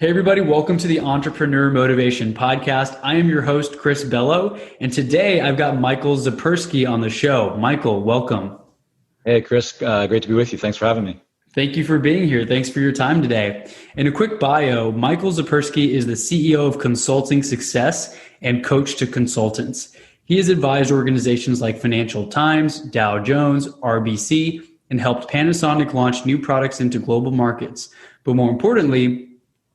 Hey, everybody, welcome to the Entrepreneur Motivation Podcast. I am your host, Chris Bello, and today I've got Michael Zipursky on the show. Michael, welcome. Hey, Chris, great to be with you. Thanks for having me. Thank you for being here. Thanks for your time today. In a quick bio, Michael Zipursky is the CEO of Consulting Success and coach to consultants. He has advised organizations like Financial Times, Dow Jones, RBC, and helped Panasonic launch new products into global markets. But more importantly,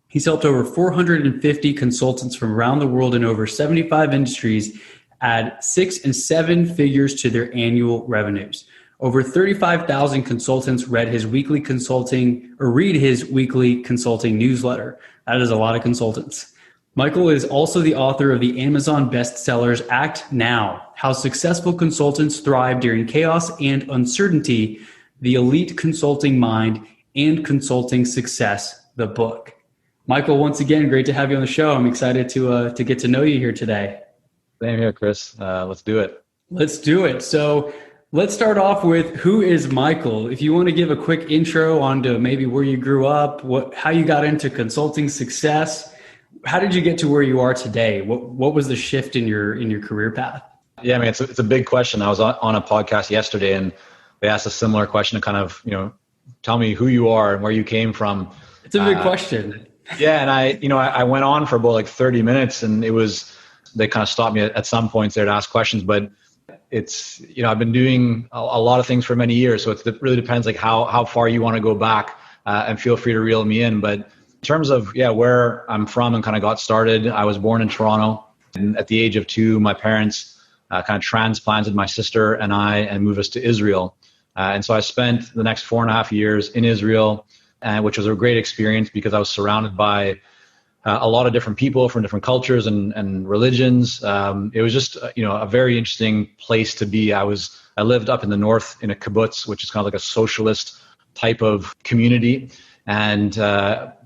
he's helped over 450 consultants from around the world in over 75 industries add 6 and 7 figures to their annual revenues. Over 35,000 consultants read his weekly consulting newsletter. That is a lot of consultants. Michael is also the author of the Amazon bestsellers Act Now: How Successful Consultants Thrive During Chaos and Uncertainty, The Elite Consulting Mind, and Consulting Success, the book. Michael, once again, great to have you on the show. I'm excited to get to know you here today. Same here, Chris. Let's do it. Let's do it. So let's start off with, who is Michael? If you want to give a quick intro onto maybe where you grew up, how you got into consulting success, how did you get to where you are today? What was the shift in your career path? Yeah, I mean, it's a big question. I was on a podcast yesterday, and they asked a similar question to kind of, tell me who you are and where you came from. It's a big question. Yeah, and I went on for about like 30 minutes, and they kind of stopped me at some points there to ask questions, but it's, I've been doing a lot of things for many years, so it really depends like how far you want to go back, and feel free to reel me in. But in terms of where I'm from and kind of got started, I was born in Toronto, and at the age of 2, my parents kind of transplanted my sister and I and moved us to Israel. And so I spent the next 4.5 years in Israel, which was a great experience because I was surrounded by a lot of different people from different cultures and religions. It was just a very interesting place to be. I lived up in the north in a kibbutz, which is kind of like a socialist type of community, and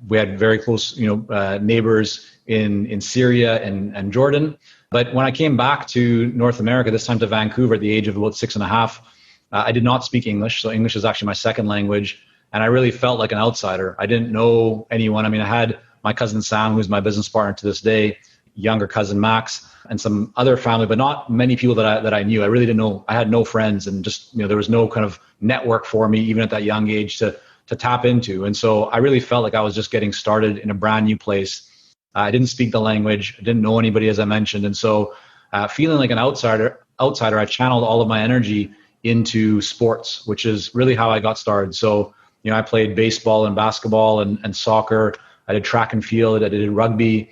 we had very close neighbors in Syria and Jordan. But when I came back to North America, this time to Vancouver at the age of about 6.5, I did not speak English, so English is actually my second language. And I really felt like an outsider. I didn't know anyone. I mean, I had my cousin Sam, who's my business partner to this day, younger cousin Max, and some other family, but not many people that I knew. I really didn't know. I had no friends, and just there was no kind of network for me, even at that young age, to tap into. And so I really felt like I was just getting started in a brand new place. I didn't speak the language. I didn't know anybody, as I mentioned. And so feeling like an outsider, I channeled all of my energy into sports, which is really how I got started. So I played baseball and basketball and soccer. I did track and field. I did rugby.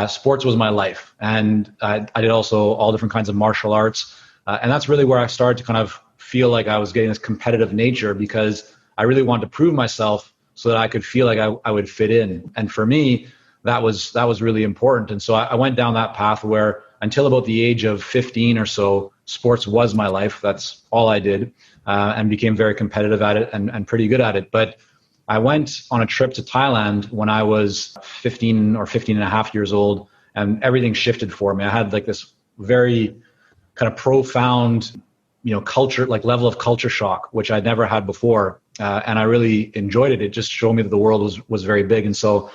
Sports was my life. And I did also all different kinds of martial arts. And that's really where I started to kind of feel like I was getting this competitive nature, because I really wanted to prove myself so that I could feel like I would fit in. And for me, that was really important. And so I went down that path where until about the age of 15 or so, sports was my life. That's all I did, and became very competitive at it and pretty good at it. But I went on a trip to Thailand when I was 15 or 15 and a half years old, and everything shifted for me. I had like this very kind of profound, culture, like level of culture shock, which I'd never had before. And I really enjoyed it. It just showed me that the world was very big. And so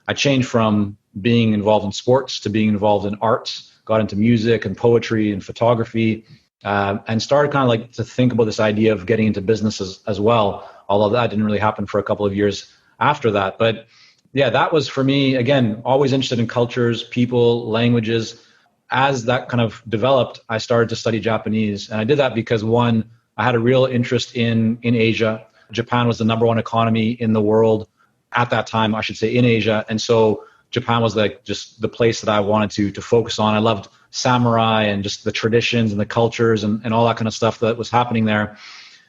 I changed from being involved in sports to being involved in arts, got into music and poetry and photography, and started kind of like to think about this idea of getting into business as well, although that didn't really happen for a couple of years after that. But yeah, that was for me, again, always interested in cultures, people, languages. As that kind of developed, I started to study Japanese. And I did that because, one, I had a real interest in Asia. Japan was the number one economy in the world at that time, I should say, in Asia. And so Japan was like just the place that I wanted to focus on. I loved samurai and just the traditions and the cultures and all that kind of stuff that was happening there.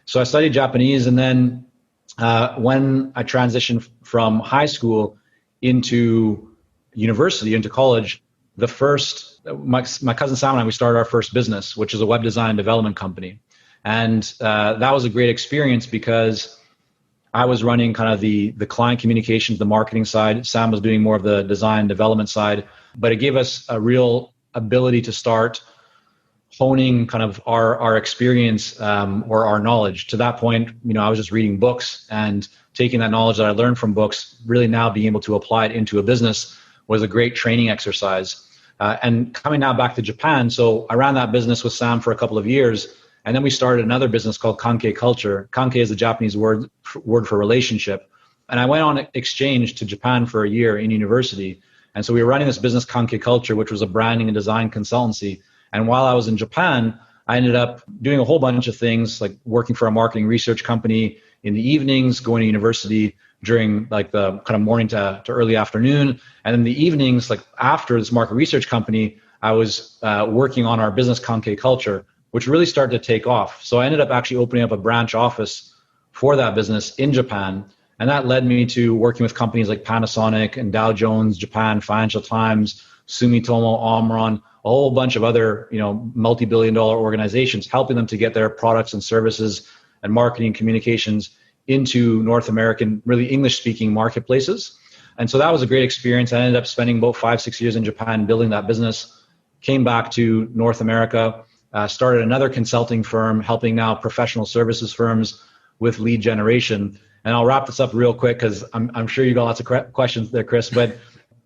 So I studied Japanese. And then when I transitioned from high school into university, into college, my cousin Sam and I, we started our first business, which is a web design and development company. And that was a great experience because I was running kind of the client communications, the marketing side. Sam was doing more of the design and development side, but it gave us a real ability to start honing kind of our experience or our knowledge. To that point, I was just reading books, and taking that knowledge that I learned from books, really now being able to apply it into a business was a great training exercise. And coming now back to Japan, so I ran that business with Sam for a couple of years, and then we started another business called Kanke Culture. Kanke is the Japanese word for relationship. And I went on exchange to Japan for a year in university. And so we were running this business, Kanke Culture, which was a branding and design consultancy. And while I was in Japan, I ended up doing a whole bunch of things, like working for a marketing research company in the evenings, going to university during like the kind of morning to early afternoon. And in the evenings, like after this market research company, I was working on our business Kanke Culture, which really started to take off. So I ended up actually opening up a branch office for that business in Japan. And that led me to working with companies like Panasonic and Dow Jones, Japan, Financial Times, Sumitomo, Omron, a whole bunch of other, multi-billion-dollar organizations, helping them to get their products and services and marketing communications into North American, really English-speaking marketplaces. And so that was a great experience. I ended up spending about 5-6 years in Japan building that business, came back to North America, started another consulting firm, helping now professional services firms with lead generation. And I'll wrap this up real quick because I'm sure you got lots of questions there, Chris. But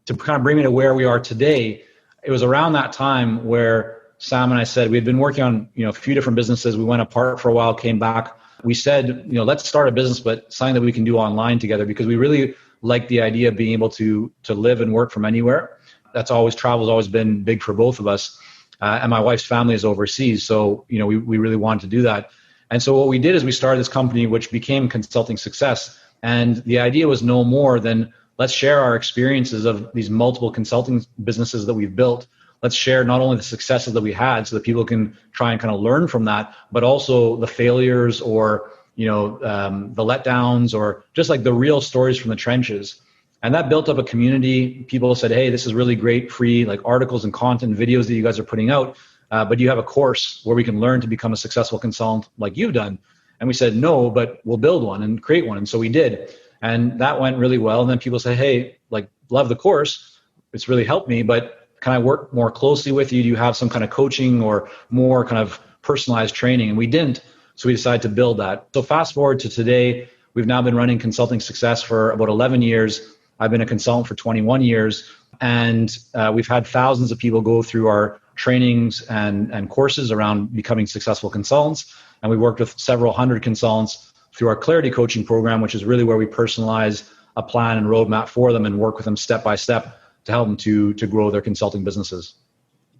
to kind of bring me to where we are today, it was around that time where Sam and I said we had been working on a few different businesses. We went apart for a while, came back. We said let's start a business, but something that we can do online together, because we really like the idea of being able to live and work from anywhere. Travel's always been big for both of us. And my wife's family is overseas, so we really wanted to do that. And so what we did is we started this company, which became Consulting Success. And the idea was no more than let's share our experiences of these multiple consulting businesses that we've built. Let's share not only the successes that we had so that people can try and kind of learn from that, but also the failures or, the letdowns or just like the real stories from the trenches. And that built up a community. People said, hey, this is really great, free like articles and content, videos that you guys are putting out. But you have a course where we can learn to become a successful consultant like you've done. And we said, no, but we'll build one and create one. And so we did. And that went really well. And then people say, hey, like, love the course. It's really helped me, but can I work more closely with you? Do you have some kind of coaching or more kind of personalized training? And we didn't. So we decided to build that. So fast forward to today, we've now been running Consulting Success for about 11 years. I've been a consultant for 21 years. And we've had thousands of people go through our trainings and courses around becoming successful consultants. And we worked with several hundred consultants through our Clarity Coaching program, which is really where we personalize a plan and roadmap for them and work with them step by step to help them to grow their consulting businesses.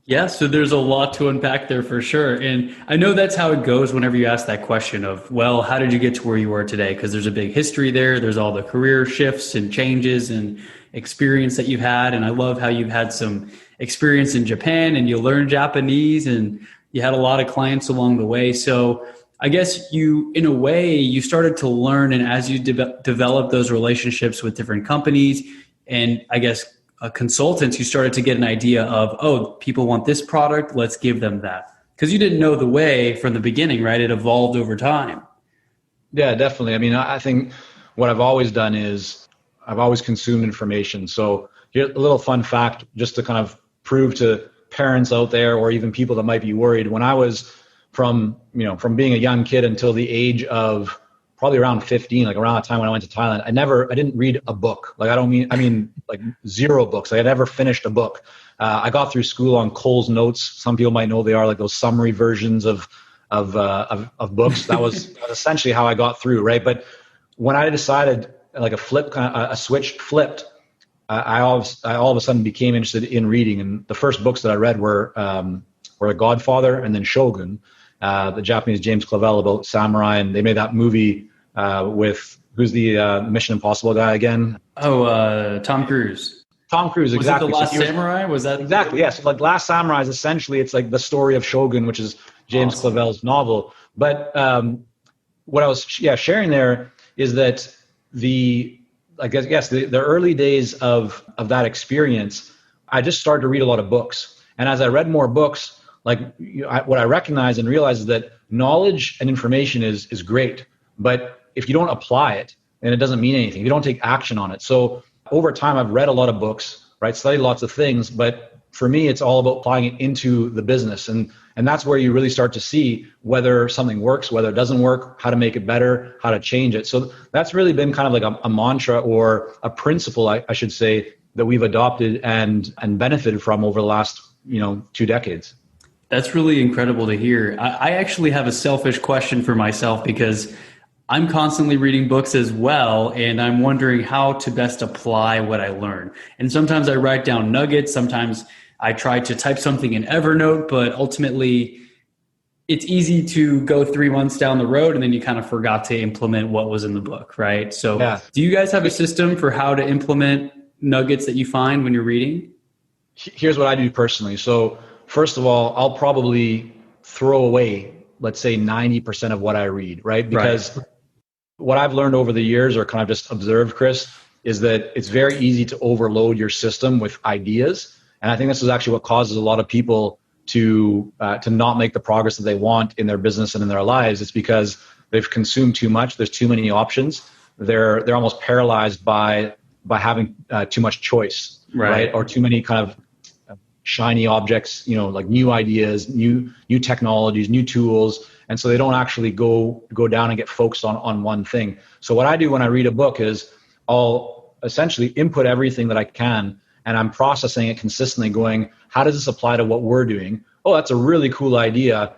Yeah, so there's a lot to unpack there for sure. And I know that's how it goes whenever you ask that question of, well, how did you get to where you are today? Because there's a big history there. There's all the career shifts and changes and experience that you've had. And I love how you've had some experience in Japan and you learned Japanese and you had a lot of clients along the way. So I guess in a way, you started to learn, and as you develop those relationships with different companies and I guess consultants, you started to get an idea of, oh, people want this product, let's give them that. Because you didn't know the way from the beginning, right? It evolved over time. Yeah, definitely. I mean, I think what I've always done is I've always consumed information. So here's a little fun fact just to kind of prove to parents out there or even people that might be worried. When I was from being a young kid until the age of probably around 15, like around the time when I went to Thailand, I didn't read a book. Like I mean like zero books. Like I never finished a book. I got through school on Cole's Notes. Some people might know they are like those summary versions of books. That was essentially how I got through, right? But when I decided like a switch flipped, I all of a sudden became interested in reading. And the first books that I read were The Godfather and then Shogun, the Japanese James Clavell about samurai. And they made that movie with, who's the Mission Impossible guy again? Tom Cruise. Tom Cruise, exactly. Was it The Last Samurai? Was that? Exactly, yes. Yeah. So like Last Samurai is essentially, it's like the story of Shogun, which is James Clavell's novel. But what I was sharing there is that the early days of that experience, I just started to read a lot of books. And as I read more books, what I recognize and realize is that knowledge and information is great, but if you don't apply it, then it doesn't mean anything. You don't take action on it. So over time, I've read a lot of books, right? Studied lots of things, but for me, it's all about applying it into the business. And that's where you really start to see whether something works, whether it doesn't work, how to make it better, how to change it. So that's really been kind of like a mantra or a principle, I should say, that we've adopted and benefited from over the last, 2 decades. That's really incredible to hear. I actually have a selfish question for myself because I'm constantly reading books as well, and I'm wondering how to best apply what I learn. And sometimes I write down nuggets, sometimes I try to type something in Evernote, but ultimately it's easy to go 3 months down the road and then you kind of forgot to implement what was in the book, right? So yeah. Do you guys have a system for how to implement nuggets that you find when you're reading? Here's what I do personally. So first of all, I'll probably throw away, let's say 90% of what I read, right? Because what I've learned over the years, or kind of just observed, Chris, is that it's very easy to overload your system with ideas. And I think this is actually what causes a lot of people to not make the progress that they want in their business and in their lives. It's because they've consumed too much. There's too many options. They're almost paralyzed by having too much choice, right? Or too many kind of shiny objects, like new ideas, new technologies, new tools. And so they don't actually go down and get focused on one thing. So what I do when I read a book is I'll essentially input everything that I can, and I'm processing it consistently, going, how does this apply to what we're doing? Oh, that's a really cool idea.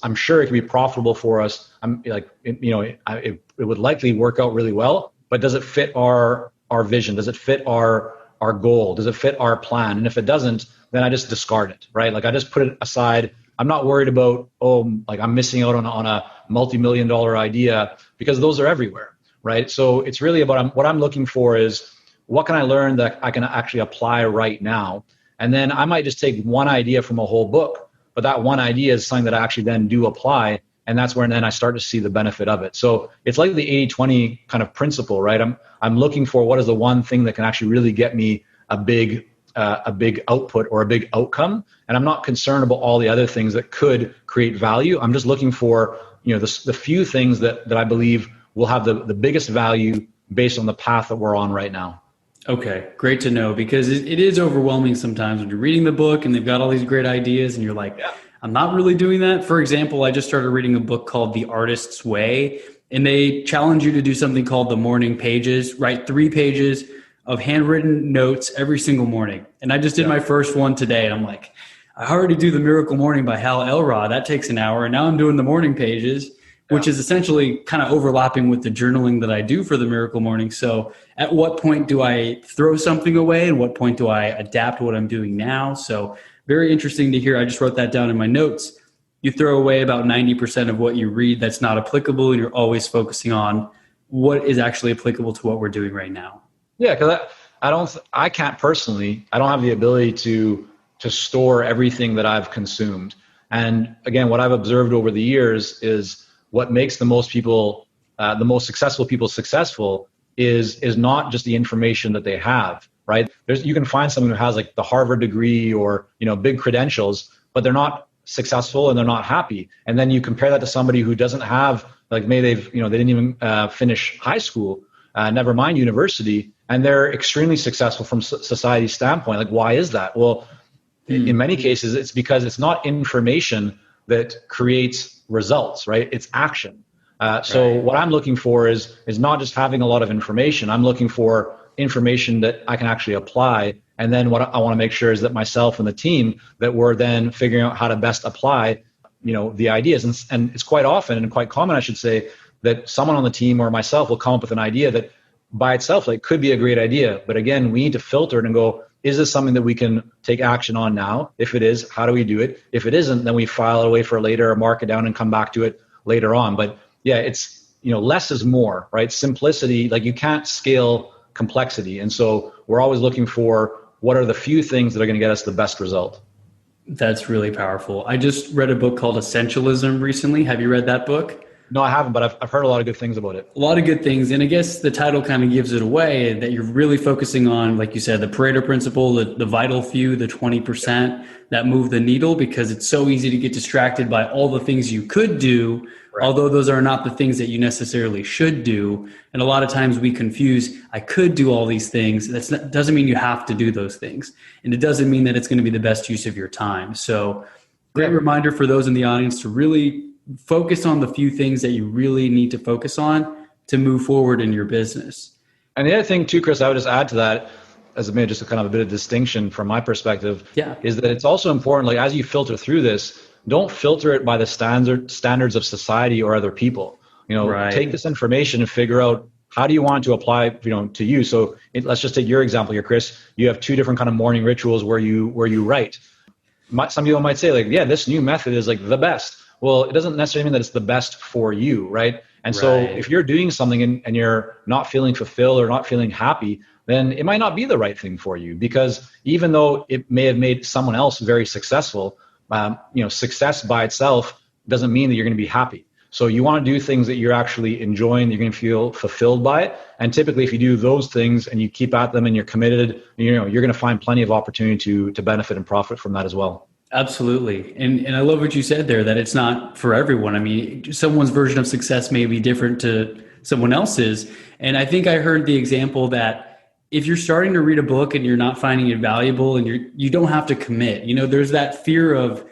I'm sure it can be profitable for us. I'm like, it would likely work out really well, but does it fit our vision? Does it fit our goal? Does it fit our plan? And if it doesn't, then I just discard it, right? Like I just put it aside. I'm not worried about, I'm missing out on a multi-million-dollar idea, because those are everywhere, right? So it's really about what I'm looking for is, what can I learn that I can actually apply right now? And then I might just take one idea from a whole book, but that one idea is something that I actually then do apply. And that's where then I start to see the benefit of it. So it's like the 80-20 kind of principle, right? I'm looking for what is the one thing that can actually really get me a big output or a big outcome. And I'm not concerned about all the other things that could create value. I'm just looking for, the few things that I believe will have the biggest value based on the path that we're on right now. Okay, great to know, because it is overwhelming sometimes when you're reading the book and they've got all these great ideas and you're like, I'm not really doing that. For example, I just started reading a book called The Artist's Way, and they challenge you to do something called the morning pages, write 3 pages of handwritten notes every single morning. And I just did my first one today, and I'm like, I already do The Miracle Morning by Hal Elrod. That takes an hour. And now I'm doing the morning pages, which is essentially kind of overlapping with the journaling that I do for the Miracle Morning. So at what point do I throw something away, and what point do I adapt what I'm doing now? So very interesting to hear. I just wrote that down in my notes. You throw away about 90% of what you read that's not applicable, and you're always focusing on what is actually applicable to what we're doing right now. Yeah, because I can't personally, I don't have the ability to store everything that I've consumed. And again, what I've observed over the years is what makes the most successful people successful is not just the information that they have, right? You can find someone who has like the Harvard degree or, big credentials, but they're not successful and they're not happy. And then you compare that to somebody who doesn't have, like maybe they didn't even finish high school, never mind university, and they're extremely successful from society's standpoint. Like, why is that? Well, in many cases, it's because it's not information that creates results, right? It's action. So what I'm looking for is not just having a lot of information. I'm looking for information that I can actually apply. And then what I want to make sure is that myself and the team, that we're then figuring out how to best apply, the ideas. And it's quite often, and quite common, I should say, that someone on the team or myself will come up with an idea that by itself, like, could be a great idea. But again, we need to filter it and go, is this something that we can take action on now? If it is, how do we do it? If it isn't, then we file it away for later or mark it down and come back to it later on. But yeah, it's, less is more, right? Simplicity, like, you can't scale complexity. And so we're always looking for what are the few things that are going to get us the best result. That's really powerful. I just read a book called Essentialism recently. Have you read that book? No, I haven't, but I've heard a lot of good things about it. A lot of good things. And I guess the title kind of gives it away that you're really focusing on, like you said, the Pareto principle, the vital few, the 20% that move the needle, because it's so easy to get distracted by all the things you could do, right, although those are not the things that you necessarily should do. And a lot of times we confuse, I could do all these things. That doesn't mean you have to do those things. And it doesn't mean that it's going to be the best use of your time. So great reminder for those in the audience to really focus on the few things that you really need to focus on to move forward in your business. And the other thing too, Chris, I would just add to that, as maybe just a kind of a bit of distinction from my perspective, is that it's also important, like as you filter through this, don't filter it by the standards of society or other people. Take this information and figure out, how do you want it to apply, to you? So let's just take your example here, Chris. You have two different kind of morning rituals where you write. Some people might say, like, yeah, this new method is like the best. Well, it doesn't necessarily mean that it's the best for you, right? And so if you're doing something and you're not feeling fulfilled or not feeling happy, then it might not be the right thing for you, because even though it may have made someone else very successful, success by itself doesn't mean that you're going to be happy. So you want to do things that you're actually enjoying, you're going to feel fulfilled by it. And typically if you do those things and you keep at them and you're committed, you're going to find plenty of opportunity to benefit and profit from that as well. Absolutely. And I love what you said there, that it's not for everyone. I mean, someone's version of success may be different to someone else's. And I think I heard the example that if you're starting to read a book and you're not finding it valuable and you don't have to commit, there's that fear of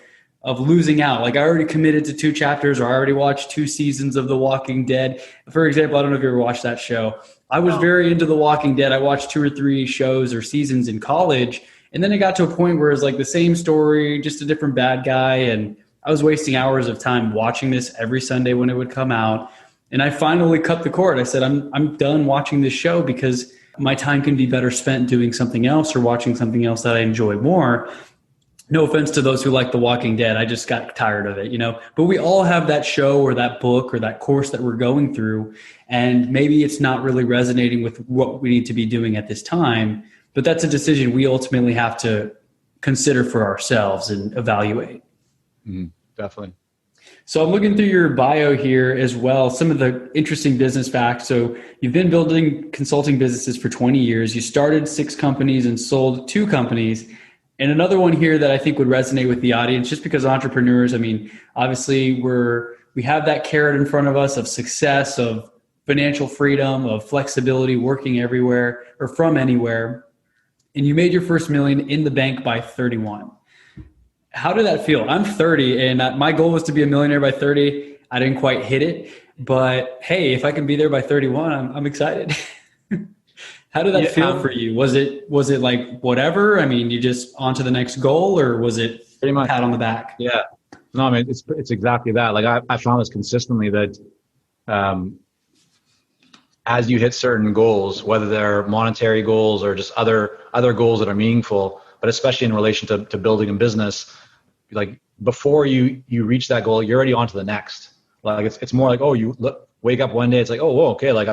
losing out. Like, I already committed to 2 chapters, or I already watched 2 seasons of The Walking Dead. For example, I don't know if you ever watched that show. I was very into The Walking Dead. I watched 2 or 3 shows or seasons in college. And then it got to a point where it's like the same story, just a different bad guy. And I was wasting hours of time watching this every Sunday when it would come out. And I finally cut the cord. I said, I'm done watching this show, because my time can be better spent doing something else or watching something else that I enjoy more. No offense to those who like The Walking Dead. I just got tired of it, But we all have that show or that book or that course that we're going through. And maybe it's not really resonating with what we need to be doing at this time. But that's a decision we ultimately have to consider for ourselves and evaluate. Definitely. So I'm looking through your bio here as well, some of the interesting business facts. So you've been building consulting businesses for 20 years. You started 6 companies and sold 2 companies. And another one here that I think would resonate with the audience, just because entrepreneurs, I mean, obviously we have that carrot in front of us of success, of financial freedom, of flexibility, working everywhere or from anywhere. And you made your first million in the bank by 31. How did that feel? I'm 30 and my goal was to be a millionaire by 30. I didn't quite hit it, but hey, if I can be there by 31, I'm excited. How did that feel for you? Was it like whatever? I mean, you just on to the next goal, or was it pretty much pat on the back? Yeah. No, I mean, it's exactly that. Like I found this consistently that as you hit certain goals, whether they're monetary goals or just other goals that are meaningful, but especially in relation to building a business, like before you reach that goal, you're already on to the next. Like it's more like, oh, you wake up one day, it's like, oh, whoa, okay, like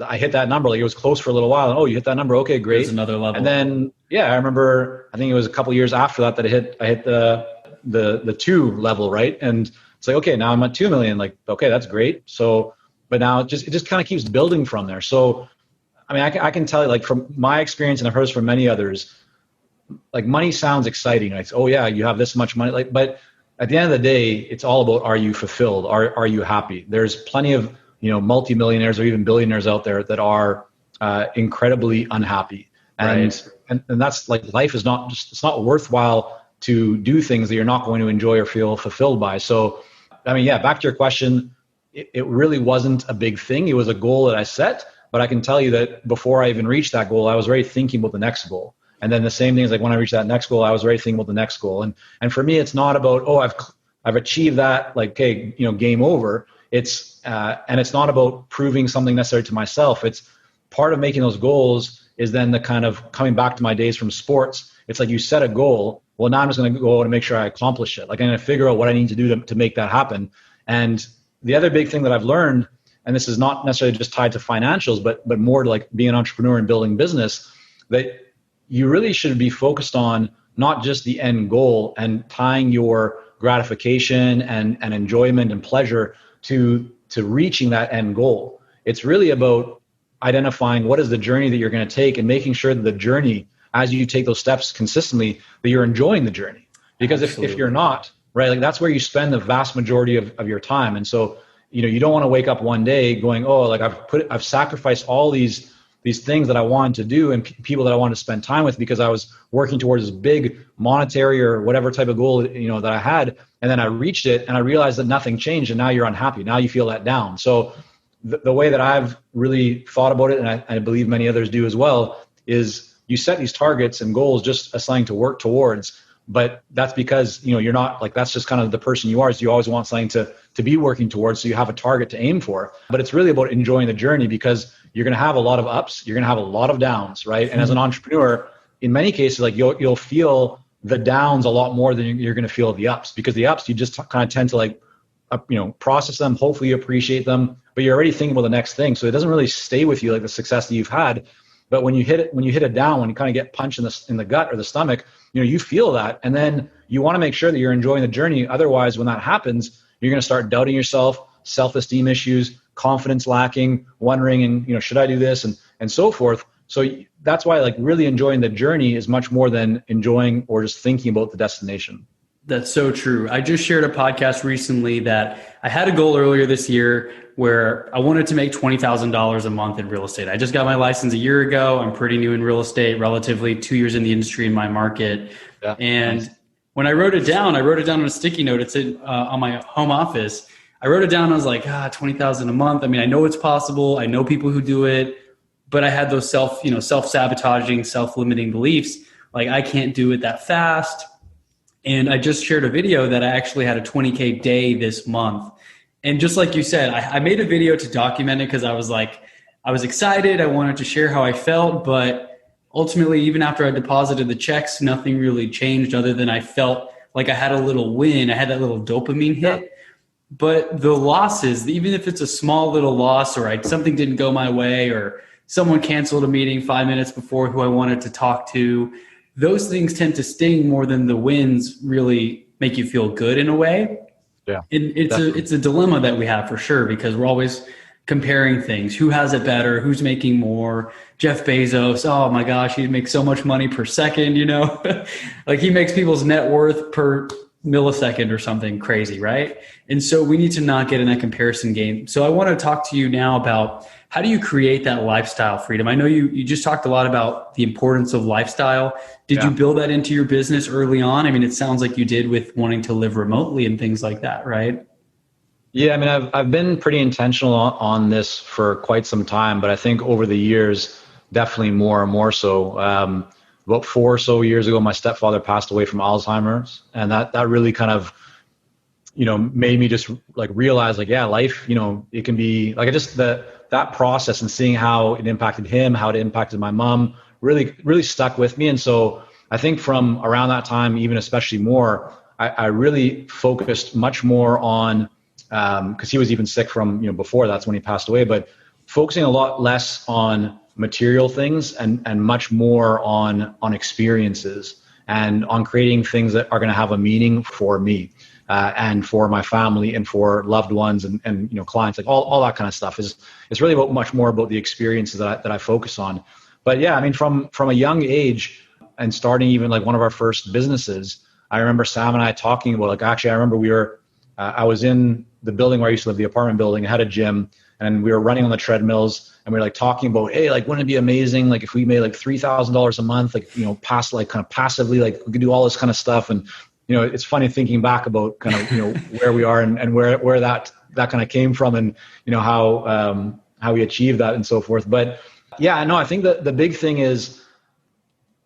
I hit that number, like it was close for a little while, and oh, you hit that number, okay, great. There's another level. And then I remember, I think it was a couple years after that I hit the 2 level, right? And it's like, okay, now I'm at 2 million, like, okay, that's great. So but now it just kind of keeps building from there. So, I mean, I can tell you, like from my experience, and I've heard from many others, like money sounds exciting. Like, oh yeah, you have this much money. Like, but at the end of the day, it's all about, are you fulfilled? Are you happy? There's plenty of, multimillionaires or even billionaires out there that are incredibly unhappy. And that's like, life is it's not worthwhile to do things that you're not going to enjoy or feel fulfilled by. So, I mean, back to your question, it really wasn't a big thing. It was a goal that I set, but I can tell you that before I even reached that goal, I was already thinking about the next goal. And then the same thing is like when I reached that next goal, I was already thinking about the next goal. And for me, it's not about, oh, I've achieved that, like, okay, game over. It's not about proving something necessary to myself. It's part of making those goals is then the kind of coming back to my days from sports. It's like you set a goal. Well, now I'm just going to go out and make sure I accomplish it. Like I'm going to figure out what I need to do to make that happen. And the other big thing that I've learned, and this is not necessarily just tied to financials, but more to like being an entrepreneur and building business, that you really should be focused on not just the end goal and tying your gratification and enjoyment and pleasure to to reaching that end goal. It's really about identifying what is the journey that you're going to take and making sure that the journey, as you take those steps consistently, that you're enjoying the journey. Because if you're not, right, like that's where you spend the vast majority of your time. And so, you don't want to wake up one day going, oh, like I've sacrificed all these things that I wanted to do and people that I wanted to spend time with because I was working towards this big monetary or whatever type of goal, that I had. And then I reached it and I realized that nothing changed, and now you're unhappy. Now you feel let down. So the way that I've really thought about it, and I believe many others do as well, is you set these targets and goals just as something to work towards. But that's because, you're not like, that's just kind of the person you are, is you always want something to be working towards. So you have a target to aim for, but it's really about enjoying the journey, because you're going to have a lot of ups, you're going to have a lot of downs, right? And as an entrepreneur, in many cases, like you'll feel the downs a lot more than you're going to feel the ups, because the ups, you just kind of tend to like, process them, hopefully you appreciate them, but you're already thinking about the next thing. So it doesn't really stay with you like the success that you've had. But when you hit it down, when you kind of get punched in the gut or the stomach, you feel that. And then you want to make sure that you're enjoying the journey. Otherwise, when that happens, you're going to start doubting yourself, self-esteem issues, confidence lacking, wondering, and, should I do this? And so forth. So that's why like really enjoying the journey is much more than enjoying or just thinking about the destination. That's so true. I just shared a podcast recently that I had a goal earlier this year where I wanted to make $20,000 a month in real estate. I just got my license a year ago. I'm pretty new in real estate, relatively 2 years in the industry in my market. Yeah, and nice. When I wrote it down on a sticky note. It's on my home office. I wrote it down. I was like, 20,000 a month. I mean, I know it's possible. I know people who do it, but I had those self-sabotaging, self-limiting beliefs. Like I can't do it that fast. And I just shared a video that I actually had a 20K day this month. And just like you said, I made a video to document it because I was excited. I wanted to share how I felt, but ultimately, even after I deposited the checks, nothing really changed other than I felt like I had a little win. I had that little dopamine hit. Yeah. But the losses, even if it's a small little loss or something didn't go my way or someone canceled a meeting 5 minutes before who I wanted to talk to, those things tend to sting more than the wins really make you feel good in a way. Yeah. And it's a dilemma that we have for sure, because we're always comparing things. Who has it better? Who's making more? Jeff Bezos. Oh my gosh, he makes so much money per second, like he makes people's net worth per millisecond or something crazy, right? And so we need to not get in that comparison game. So I want to talk to you now about how do you create that lifestyle freedom? I know you just talked a lot about the importance of lifestyle. Did you build that into your business early on? I mean, it sounds like you did with wanting to live remotely and things like that, right? Yeah, I mean, I've been pretty intentional on this for quite some time, but I think over the years, definitely more and more so. About 4 or so years ago, my stepfather passed away from Alzheimer's, and that really kind of, made me just like realize like, yeah, life, it can be like that process and seeing how it impacted him, how it impacted my mom, really stuck with me. And so I think from around that time, even especially more, I really focused much more on, because he was even sick from, before that's when he passed away, but focusing a lot less on material things and much more on experiences and on creating things that are going to have a meaning for me and for my family and for loved ones and clients, like all that kind of stuff it's really much more about the experiences that I focus on. But yeah, I mean, from a young age and starting even like one of our first businesses, I remember Sam and I talking about like, actually, I remember I was in the building where I used to live, the apartment building. I had a gym and we were running on the treadmills and we were like talking about, hey, like, wouldn't it be amazing? Like if we made like $3,000 a month, like, kind of passively, like we could do all this kind of stuff. And, it's funny thinking back about kind of, where we are and where that kind of came from and, how we achieved that and so forth. But yeah, no, I think that the big thing is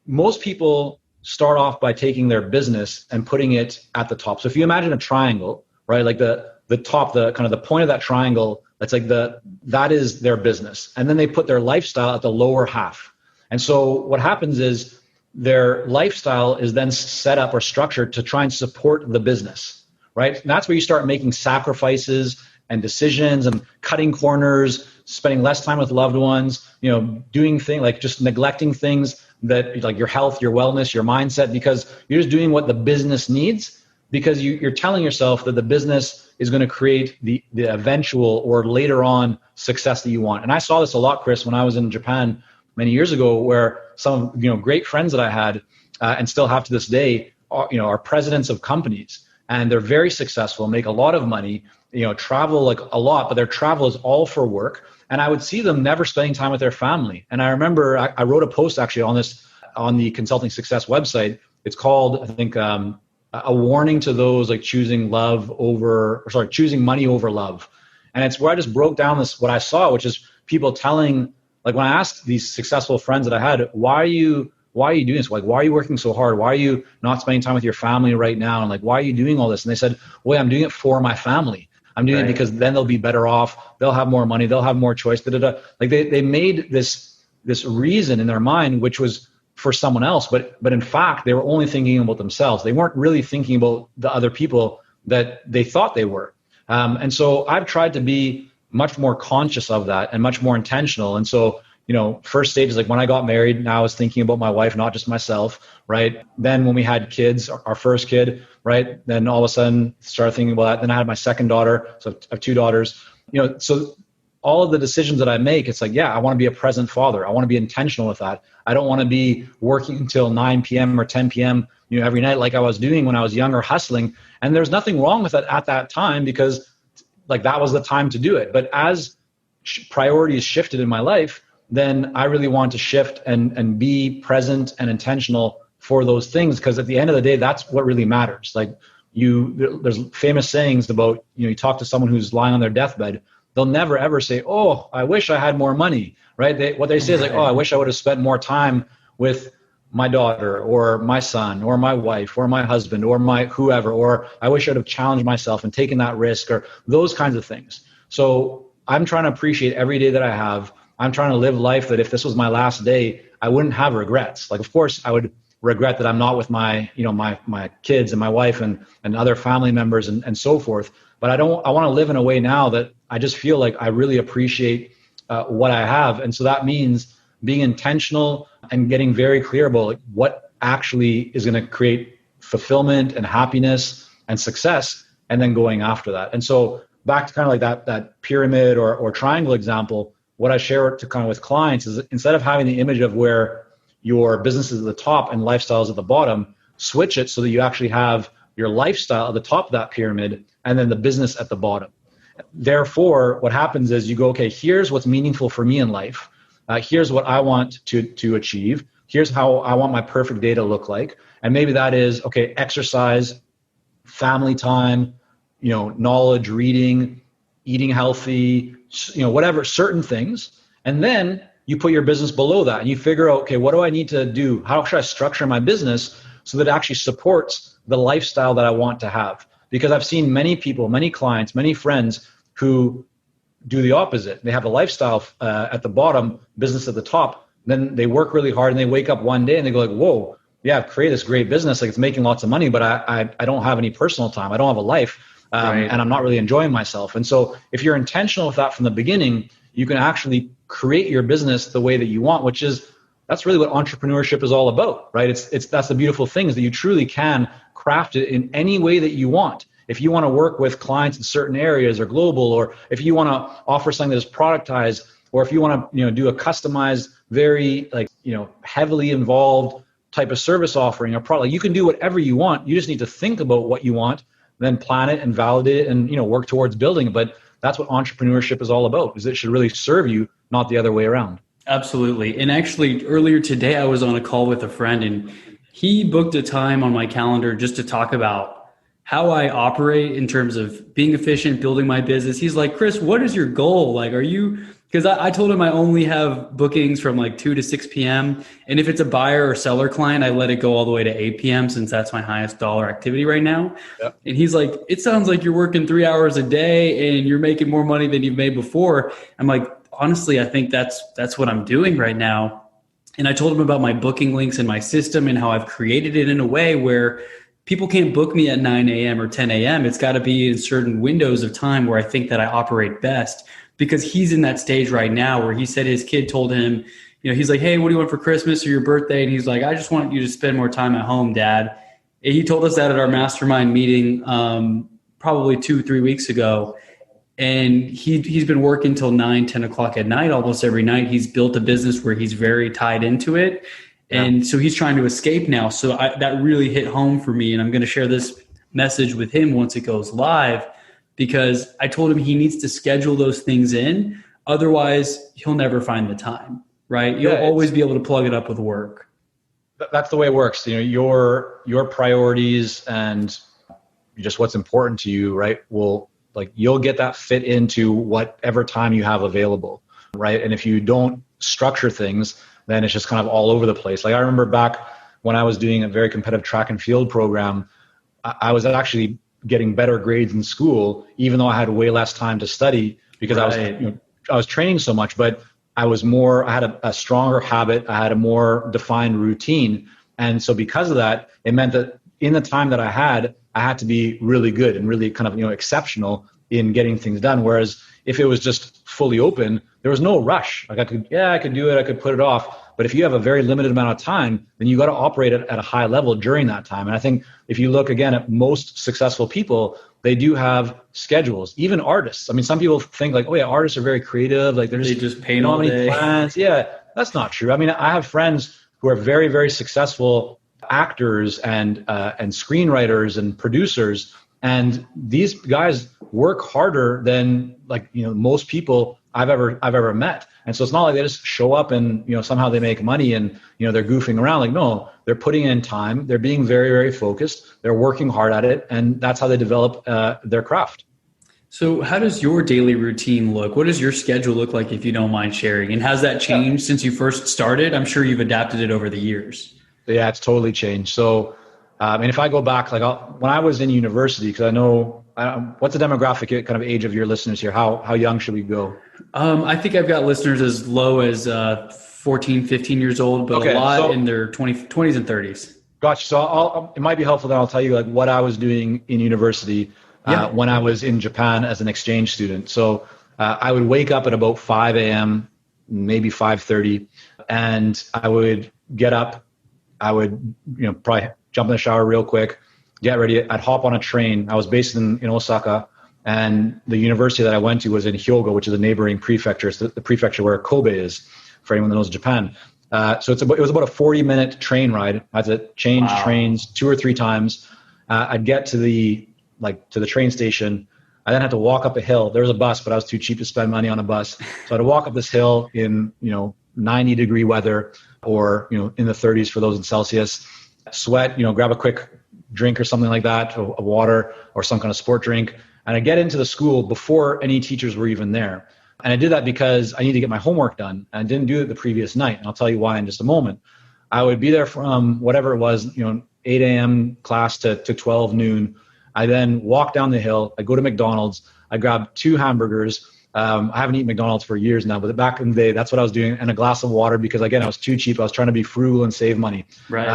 most people start off by taking their business and putting it at the top. So if you imagine a triangle, right? Like the top, the kind of the point of that triangle, that's like that is their business. And then they put their lifestyle at the lower half. And so what happens is their lifestyle is then set up or structured to try and support the business, right? And that's where you start making sacrifices and decisions and cutting corners, spending less time with loved ones, doing things like just neglecting things that like your health, your wellness, your mindset, because you're just doing what the business needs. because you're telling yourself that the business is going to create the eventual or later on success that you want. And I saw this a lot, Chris, when I was in Japan many years ago, where some great friends that I had and still have to this day are presidents of companies, and they're very successful, make a lot of money, travel like a lot, but their travel is all for work. And I would see them never spending time with their family. And I remember I wrote a post actually on the Consulting Success website. It's called, I think, a warning to those like choosing money over love. And it's where I just broke down what I saw, which is people telling, like when I asked these successful friends that I had, why are you doing this? Like, why are you working so hard? Why are you not spending time with your family right now? And like, why are you doing all this? And they said, well, I'm doing it for my family. I'm doing it because then they'll be better off. They'll have more money. They'll have more choice. Like they made this reason in their mind, which was for someone else, but in fact, they were only thinking about themselves. They weren't really thinking about the other people that they thought they were. And so I've tried to be much more conscious of that and much more intentional. And so, first stage is like when I got married, now I was thinking about my wife, not just myself, right? Then when we had kids, our first kid, right? Then all of a sudden started thinking about that. Then I had my second daughter. So I have two daughters, so all of the decisions that I make, it's like, I want to be a present father. I want to be intentional with that. I don't want to be working until 9 p.m. or 10 p.m. Every night like I was doing when I was younger, hustling. And there's nothing wrong with it at that time because like that was the time to do it. But as priorities shifted in my life, then I really want to shift and be present and intentional for those things. Because at the end of the day, that's what really matters. Like there's famous sayings about, you talk to someone who's lying on their deathbed, they'll never ever say, oh, I wish I had more money, right? What they say is like, oh, I wish I would have spent more time with my daughter or my son or my wife or my husband or my whoever, or I wish I would have challenged myself and taken that risk or those kinds of things. So I'm trying to appreciate every day that I have. I'm trying to live life that if this was my last day, I wouldn't have regrets. Like, of course, I would regret that I'm not with my kids and my wife and other family members and so forth. But I want to live in a way now that I just feel like I really appreciate what I have. And so that means being intentional and getting very clear about like what actually is going to create fulfillment and happiness and success, and then going after that. And so back to kind of like that pyramid or triangle example, what I share to kind of with clients is instead of having the image of where your business is at the top and lifestyle is at the bottom, switch it so that you actually have your lifestyle at the top of that pyramid and then the business at the bottom. Therefore, what happens is you go, okay, here's what's meaningful for me in life. Here's what I want to achieve. Here's how I want my perfect day to look like. And maybe that is, okay, exercise, family time, knowledge, reading, eating healthy, whatever, certain things. And then you put your business below that and you figure out, okay, what do I need to do? How should I structure my business so that it actually supports the lifestyle that I want to have? Because I've seen many people, many clients, many friends who do the opposite. They have a lifestyle at the bottom, business at the top. Then they work really hard and they wake up one day and they go like, whoa, yeah, I've created this great business. Like it's making lots of money, but I don't have any personal time. I don't have a life. And I'm not really enjoying myself. And so if you're intentional with that from the beginning, you can actually create your business the way that you want, that's really what entrepreneurship is all about, right? That's the beautiful thing is that you truly can craft it in any way that you want. If you want to work with clients in certain areas or global, or if you want to offer something that is productized, or if you want to, do a customized, very heavily involved type of service offering or product, you can do whatever you want. You just need to think about what you want, then plan it and validate it and, work towards building it. But that's what entrepreneurship is all about, is it should really serve you, not the other way around. Absolutely. And actually earlier today, I was on a call with a friend and he booked a time on my calendar just to talk about how I operate in terms of being efficient, building my business. He's like, Chris, what is your goal? Like, because I told him I only have bookings from like 2 to 6 p.m. And if it's a buyer or seller client, I let it go all the way to 8 p.m. since that's my highest dollar activity right now. Yep. And he's like, it sounds like you're working 3 hours a day and you're making more money than you've made before. I'm like, honestly, I think that's what I'm doing right now. And I told him about my booking links and my system and how I've created it in a way where people can't book me at 9 a.m. or 10 a.m. It's got to be in certain windows of time where I think that I operate best, because he's in that stage right now where he said his kid told him, he's like, hey, what do you want for Christmas or your birthday? And he's like, I just want you to spend more time at home, Dad. He told us that at our mastermind meeting probably 2-3 weeks ago. And he's been working till 9-10 o'clock at night almost every night. He's built a business where he's very tied into it. And so he's trying to escape now. So that really hit home for me. And I'm going to share this message with him once it goes live, because I told him he needs to schedule those things in. Otherwise, he'll never find the time, right? You'll always be able to plug it up with work. That's the way it works. You know, your priorities and just what's important to you, right, you'll get that fit into whatever time you have available, right? And if you don't structure things, then it's just kind of all over the place. Like I remember back when I was doing a very competitive track and field program, I was actually getting better grades in school, even though I had way less time to study because I was training so much, but I had a stronger habit. I had a more defined routine. And so because of that, it meant that in the time that I had to be really good and really kind of, exceptional in getting things done. Whereas if it was just fully open, there was no rush. Like I could do it. I could put it off. But if you have a very limited amount of time, then you got to operate at a high level during that time. And I think if you look again at most successful people, they do have schedules, even artists. I mean, some people think like, oh yeah, artists are very creative. Like they just paint all day. Plans. Yeah, that's not true. I mean, I have friends who are very, very successful actors and screenwriters and producers. And these guys work harder than most people I've ever met. And so it's not like they just show up and somehow they make money and they're goofing around. Like no, they're putting in time. They're being very, very focused. They're working hard at it, and that's how they develop their craft. So how does your daily routine look? What does your schedule look like, if you don't mind sharing? And has that changed since you first started? I'm sure you've adapted it over the years. Yeah, it's totally changed. So, and if I go back, when I was in university, because I know, what's the demographic kind of age of your listeners here? How young should we go? I think I've got listeners as low as 14, 15 years old, but a lot in their 20s and 30s. Gotcha. So it might be helpful that I'll tell you what I was doing in university when I was in Japan as an exchange student. So I would wake up at about 5 a.m., maybe 5:30, and I would get up. I would probably jump in the shower real quick, get ready. I'd hop on a train. I was based in Osaka, and the university that I went to was in Hyogo, which is a neighboring prefecture. It's the prefecture where Kobe is, for anyone that knows Japan. So it was about a 40-minute train ride. I had to change trains 2 or 3 times. I'd get to the train station. I then had to walk up a hill. There was a bus, but I was too cheap to spend money on a bus. So I had to walk up this hill in 90-degree weather, or in the 30s for those in Celsius. Sweat, grab a quick drink or something like that, a water or some kind of sport drink. And I get into the school before any teachers were even there. And I did that because I need to get my homework done. And I didn't do it the previous night. And I'll tell you why in just a moment. I would be there from whatever it was, 8 a.m. class to 12 noon. I then walk down the hill. I go to McDonald's. I grab 2 hamburgers. I haven't eaten McDonald's for years now, but back in the day, that's what I was doing. And a glass of water, because again, I was too cheap. I was trying to be frugal and save money. Right.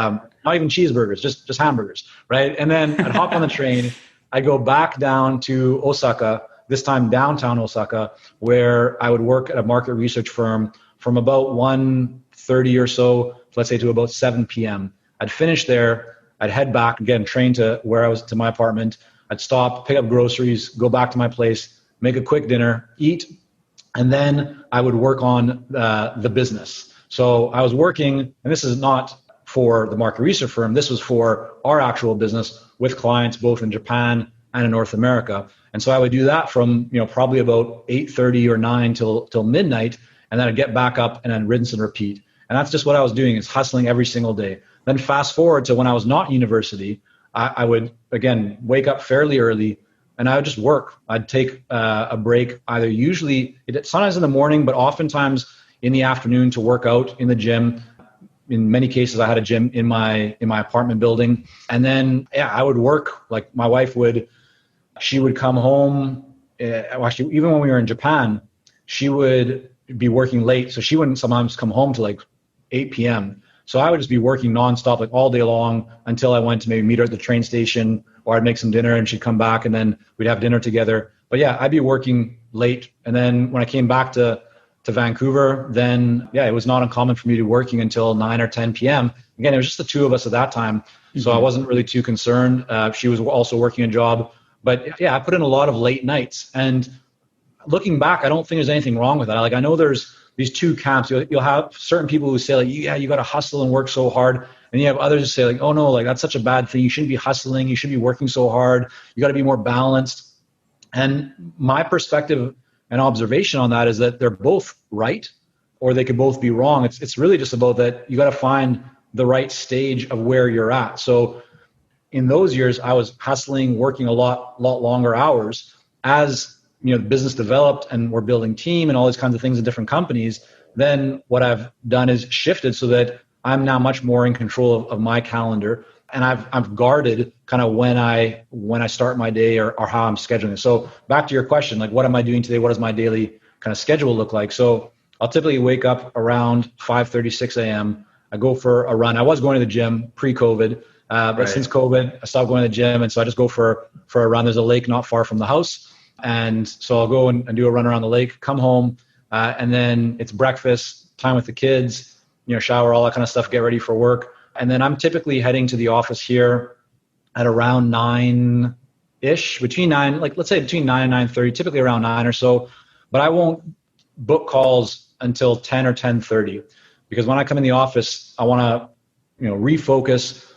Not even cheeseburgers, just hamburgers. Right. And then I'd hop on the train. I go back down to Osaka, this time downtown Osaka, where I would work at a market research firm from about 1:30 or so, let's say, to about 7 p.m. I'd finish there. I'd head back, again, train to where I was, to my apartment. I'd stop, pick up groceries, go back to my place, make a quick dinner, eat, and then I would work on the business. So I was working, and this is not for the market research firm. This was for our actual business with clients both in Japan and in North America. And so I would do that from probably about 8:30 or 9 till midnight, and then I'd get back up and then rinse and repeat. And that's just what I was doing, is hustling every single day. Then fast forward to when I was not in university, I would, again, wake up fairly early, and I would just work. I'd take a break, sometimes in the morning, but oftentimes in the afternoon, to work out in the gym. In many cases, I had a gym in my apartment building. And then, I would work. Like my wife she would come home. Actually, even when we were in Japan, she would be working late. So she wouldn't sometimes come home till 8 p.m. So I would just be working nonstop, all day long, until I went to maybe meet her at the train station, or I'd make some dinner and she'd come back and then we'd have dinner together. But I'd be working late. And then when I came back to to Vancouver, then yeah, it was not uncommon for me to be working until 9 or 10 p.m. Again, it was just the two of us at that time. So I wasn't really too concerned. She was also working a job. But yeah, I put in a lot of late nights. And looking back, I don't think there's anything wrong with that. Like, I know there's these two camps. You'll have certain people who say like, yeah, you got to hustle and work so hard. And you have others who say like, oh no, like that's such a bad thing. You shouldn't be hustling. You should be working so hard. You got to be more balanced. And my perspective and observation on that is that they're both right, or they could both be wrong. It's really just about that you got to find the right stage of where you're at. So in those years, I was hustling, working a lot longer hours. As the business developed and we're building team and all these kinds of things in different companies, then what I've done is shifted so that I'm now much more in control of my calendar. And I've guarded kind of when I start my day or how I'm scheduling it. So back to your question, like what am I doing today? What does my daily kind of schedule look like? So I'll typically wake up around 5:30, 6 a.m. I go for a run. I was going to the gym pre-COVID, but since COVID, I stopped going to the gym. And so I just go for a run. There's a lake not far from the house. And so I'll go and do a run around the lake, come home, and then it's breakfast, time with the kids, shower, all that kind of stuff, get ready for work. And then I'm typically heading to the office here at around 9-ish, between 9, like let's say between 9 and 9:30, typically around 9 or so. But I won't book calls until 10 or 10:30, because when I come in the office, I want to, refocus,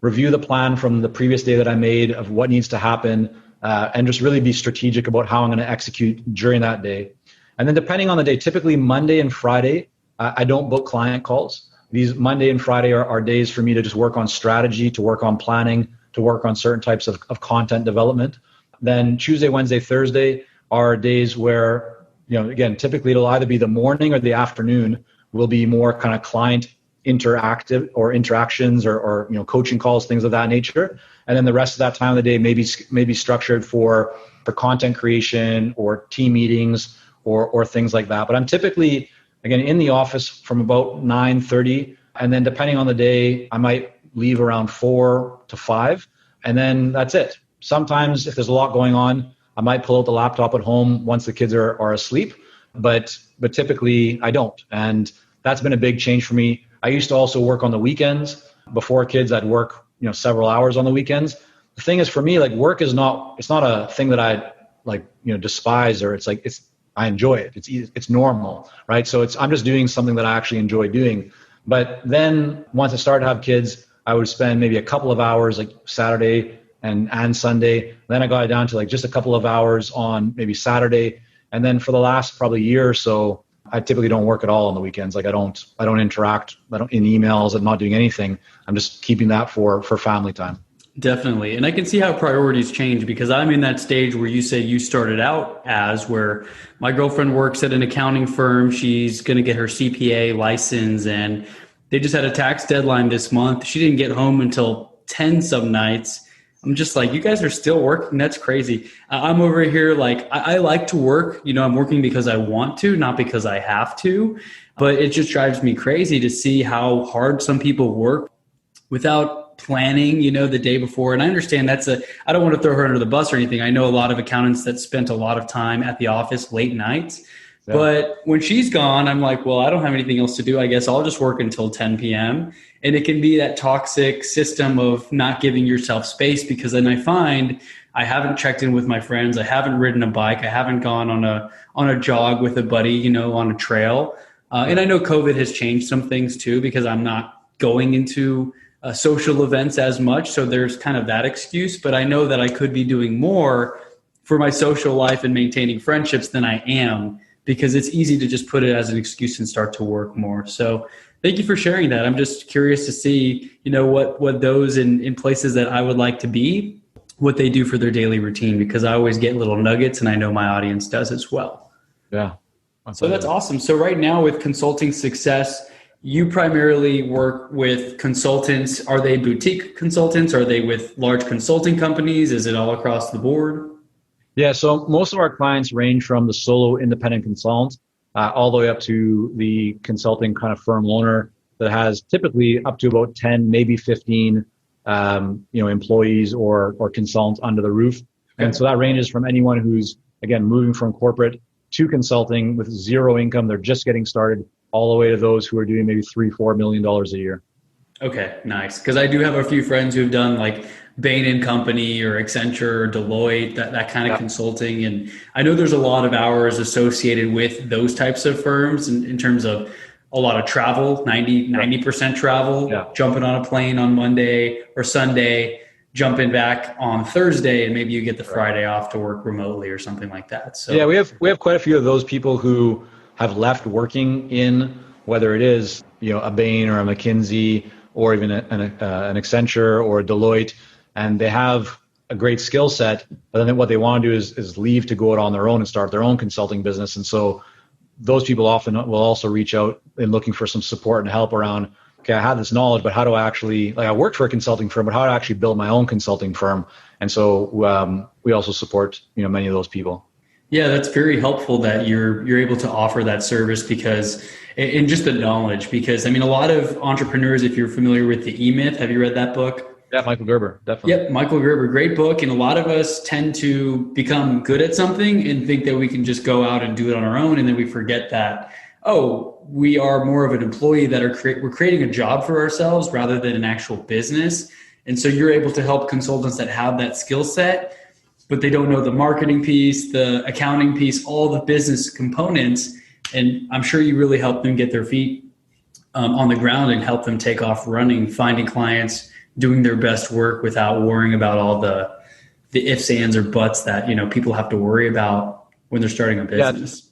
review the plan from the previous day that I made of what needs to happen, and just really be strategic about how I'm going to execute during that day. And then depending on the day, typically Monday and Friday, I don't book client calls. These Monday and Friday are days for me to just work on strategy, to work on planning, to work on certain types of content development. Then Tuesday, Wednesday, Thursday are days where, again, typically it'll either be the morning or the afternoon will be more kind of client interactive or interactions or coaching calls, things of that nature. And then the rest of that time of the day may be structured for content creation or team meetings or things like that. But I'm typically, again, in the office from about 9:30, and then depending on the day, I might leave around 4 to 5, and then that's it. Sometimes if there's a lot going on, I might pull out the laptop at home once the kids are asleep, but typically I don't. And that's been a big change for me. I used to also work on the weekends. Before kids, I'd work, several hours on the weekends. The thing is, for me, like work it's not a thing that I despise, or I enjoy it. It's normal, right? So I'm just doing something that I actually enjoy doing. But then once I started to have kids, I would spend maybe a couple of hours like Saturday and Sunday. Then I got it down to like just a couple of hours on maybe Saturday. And then for the last probably year or so, I typically don't work at all on the weekends. Like I don't interact. I don't in emails. I'm not doing anything. I'm just keeping that for family time. Definitely. And I can see how priorities change, because I'm in that stage where you say you started out where my girlfriend works at an accounting firm. She's going to get her CPA license, and they just had a tax deadline this month. She didn't get home until 10 some nights. I'm just like, you guys are still working? That's crazy. I'm over here like, I like to work. I'm working because I want to, not because I have to. But it just drives me crazy to see how hard some people work without planning, the day before. And I understand I don't want to throw her under the bus or anything. I know a lot of accountants that spent a lot of time at the office late nights. Yeah. But when she's gone, I'm like, well, I don't have anything else to do. I guess I'll just work until 10 p.m. And it can be that toxic system of not giving yourself space, because then I find I haven't checked in with my friends. I haven't ridden a bike. I haven't gone on a jog with a buddy, on a trail. And I know COVID has changed some things too, because I'm not going into social events as much. So there's kind of that excuse. But I know that I could be doing more for my social life and maintaining friendships than I am, because it's easy to just put it as an excuse and start to work more. So thank you for sharing that. I'm just curious to see, what those in places that I would like to be, what they do for their daily routine, because I always get little nuggets, and I know my audience does as well. Yeah. So that's awesome. So right now with Consulting Success, you primarily work with consultants. Are they boutique consultants? Are they with large consulting companies? Is it all across the board? Yeah, so most of our clients range from the solo independent consultant all the way up to the consulting kind of firm owner that has typically up to about 10, maybe 15, employees or consultants under the roof. Okay. And so that ranges from anyone who's, again, moving from corporate to consulting with zero income. They're just getting started, all the way to those who are doing maybe $3-4 million a year. Okay, nice. Because I do have a few friends who've done like Bain and Company or Accenture or Deloitte, that kind of consulting. And I know there's a lot of hours associated with those types of firms in terms of a lot of travel, 90% travel, jumping on a plane on Monday or Sunday, jumping back on Thursday, and maybe you get the Friday off to work remotely or something like that. So yeah, we have quite a few of those people who have left working in, whether it is, a Bain or a McKinsey or even an Accenture or a Deloitte, and they have a great skill set, but then what they want to do is leave to go out on their own and start their own consulting business. And so those people often will also reach out in looking for some support and help around, okay, I have this knowledge, but how do I actually, I worked for a consulting firm, but how do I actually build my own consulting firm? And so we also support, many of those people. Yeah, that's very helpful that you're able to offer that service because, and just the knowledge, because a lot of entrepreneurs, if you're familiar with the EMyth, have you read that book? Yeah, Michael Gerber, definitely. Yep, Michael Gerber, great book. And a lot of us tend to become good at something and think that we can just go out and do it on our own. And then we forget that, we are more of an employee that we're creating a job for ourselves rather than an actual business. And so you're able to help consultants that have that skill set, but they don't know the marketing piece, the accounting piece, all the business components. And I'm sure you really help them get their feet on the ground and help them take off running, finding clients, doing their best work without worrying about all the ifs, ands, or buts that, people have to worry about when they're starting a business. Yeah,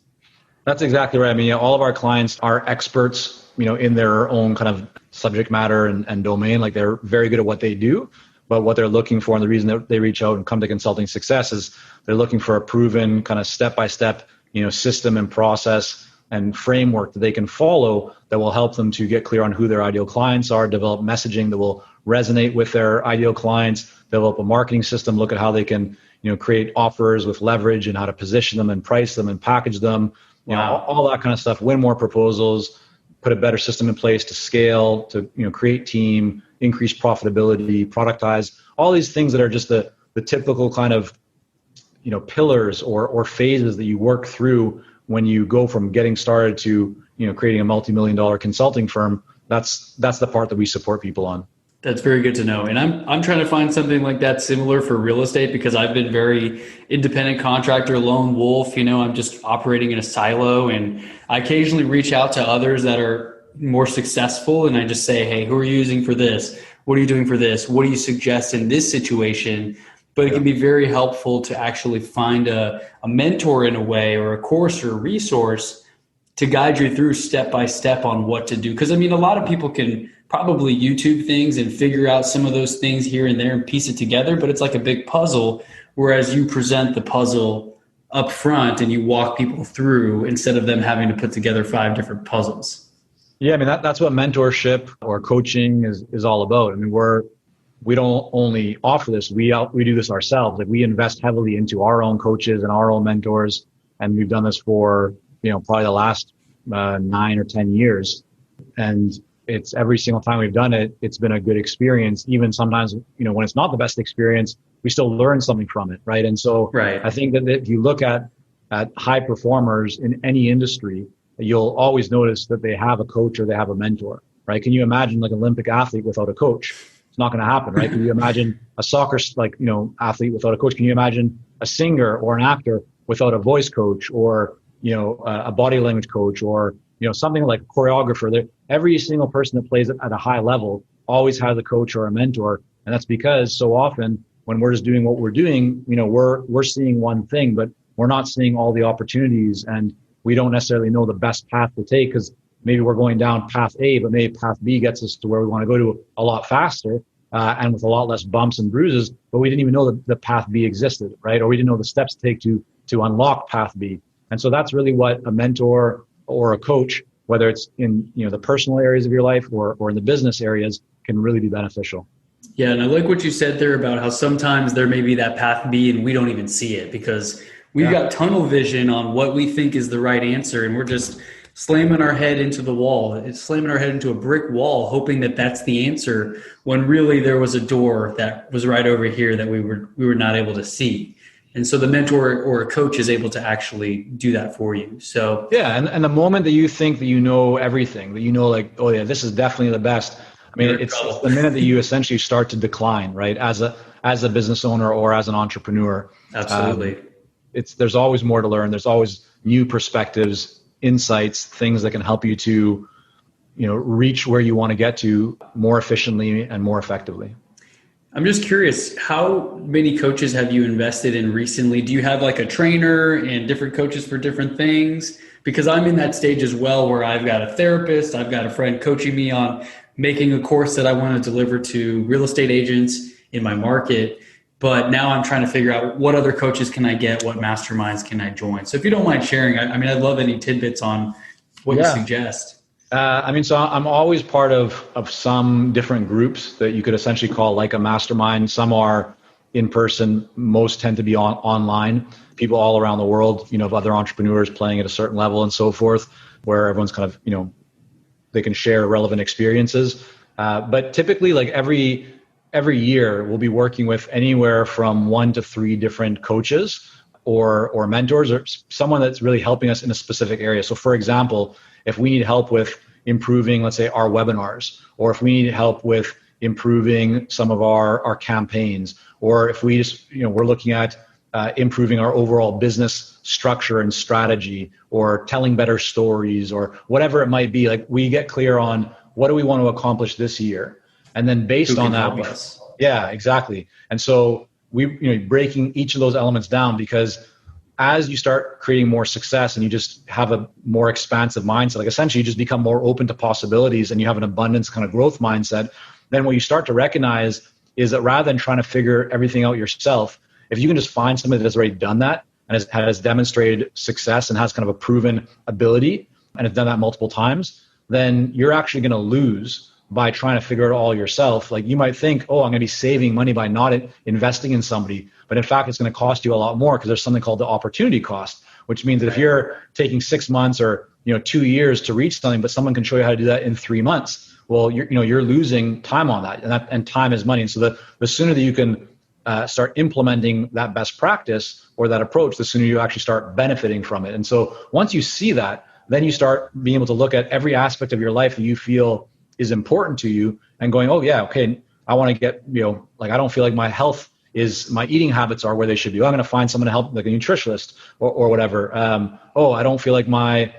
that's exactly right. All of our clients are experts, in their own kind of subject matter and domain. Like, they're very good at what they do, but what they're looking for, and the reason that they reach out and come to Consulting Success, is they're looking for a proven kind of step-by-step, system and process and framework that they can follow that will help them to get clear on who their ideal clients are, develop messaging that will resonate with their ideal clients, develop a marketing system, look at how they can, create offers with leverage and how to position them and price them and package them, all that kind of stuff, win more proposals, put a better system in place to scale, to, create team, increase profitability, productize, all these things that are just the typical kind of, pillars or phases that you work through when you go from getting started to, creating a multi-million-dollar consulting firm. That's the part that we support people on. That's very good to know. And I'm trying to find something like that similar for real estate, because I've been very independent contractor, lone wolf. I'm just operating in a silo, and I occasionally reach out to others that are more successful. And I just say, hey, who are you using for this? What are you doing for this? What do you suggest in this situation? But it can be very helpful to actually find a mentor in a way, or a course or a resource to guide you through step by step on what to do. Because a lot of people can probably YouTube things and figure out some of those things here and there and piece it together, but it's like a big puzzle, whereas you present the puzzle up front and you walk people through instead of them having to put together 5 different puzzles. Yeah, that's what mentorship or coaching is all about. We don't only offer this, we do this ourselves. Like, we invest heavily into our own coaches and our own mentors, and we've done this for probably the last 9 or 10 years. And it's every single time we've done it, it's been a good experience. Even sometimes, when it's not the best experience, we still learn something from it, right? And so I think that if you look at high performers in any industry, you'll always notice that they have a coach or they have a mentor, right? Can you imagine like an Olympic athlete without a coach? It's not going to happen, right? Can you imagine a soccer athlete without a coach? Can you imagine a singer or an actor without a voice coach, or a body language coach, or something like a choreographer? Every single person that plays at a high level always has a coach or a mentor, and that's because so often when we're just doing what we're doing, we're seeing one thing, but we're not seeing all the opportunities, and we don't necessarily know the best path to take, because maybe we're going down path A, but maybe path B gets us to where we want to go to a lot faster and with a lot less bumps and bruises, but we didn't even know that the path B existed, right? Or we didn't know the steps to take to unlock path B. And so that's really what a mentor or a coach, whether it's in the personal areas of your life or in the business areas, can really be beneficial. Yeah, and I like what you said there about how sometimes there may be that path B and we don't even see it because we've got tunnel vision on what we think is the right answer, and we're just slamming our head into the wall. It's slamming our head into a brick wall, hoping that that's the answer, when really there was a door that was right over here that we were not able to see. And so the mentor or a coach is able to actually do that for you. So yeah, and the moment that you think that you know everything, that you know, like, oh yeah, this is definitely the best. I mean, it's the minute that you essentially start to decline, right? As a business owner or as an entrepreneur. Absolutely. There's always more to learn. There's always new perspectives, insights, things that can help you to, reach where you want to get to more efficiently and more effectively. I'm just curious, how many coaches have you invested in recently? Do you have like a trainer and different coaches for different things? Because I'm in that stage as well where I've got a therapist, I've got a friend coaching me on making a course that I want to deliver to real estate agents in my market. But now I'm trying to figure out what other coaches can I get, what masterminds can I join? So if you don't mind sharing, I'd love any tidbits on what you suggest. So I'm always part of some different groups that you could essentially call like a mastermind. Some are in person, most tend to be online. People all around the world, of other entrepreneurs playing at a certain level and so forth, where everyone's kind of, they can share relevant experiences. But typically, like every year, we'll be working with anywhere from 1 to 3 different coaches or mentors or someone that's really helping us in a specific area. So for example, if we need help with improving, let's say, our webinars, or if we need help with improving some of our campaigns, or if we just, we're looking at improving our overall business structure and strategy, or telling better stories, or whatever it might be, like we get clear on what do we want to accomplish this year. And then based on that, yeah, exactly. And so we, breaking each of those elements down, because as you start creating more success and you just have a more expansive mindset, like essentially you just become more open to possibilities and you have an abundance kind of growth mindset, then what you start to recognize is that rather than trying to figure everything out yourself, if you can just find somebody that has already done that and has demonstrated success and has kind of a proven ability and has done that multiple times, then you're actually going to lose by trying to figure it all yourself. Like you might think, oh, I'm going to be saving money by not investing in somebody. But in fact, it's going to cost you a lot more because there's something called the opportunity cost, which means that if you're taking 6 months or 2 years to reach something, but someone can show you how to do that in 3 months, well, you're losing time on that, and time is money. And so the sooner that you can start implementing that best practice or that approach, the sooner you actually start benefiting from it. And so once you see that, then you start being able to look at every aspect of your life that you feel is important to you and going, oh yeah, okay, I want to get, like I don't feel like my eating habits are where they should be. I'm going to find someone to help, like a nutritionist or whatever. I don't feel like my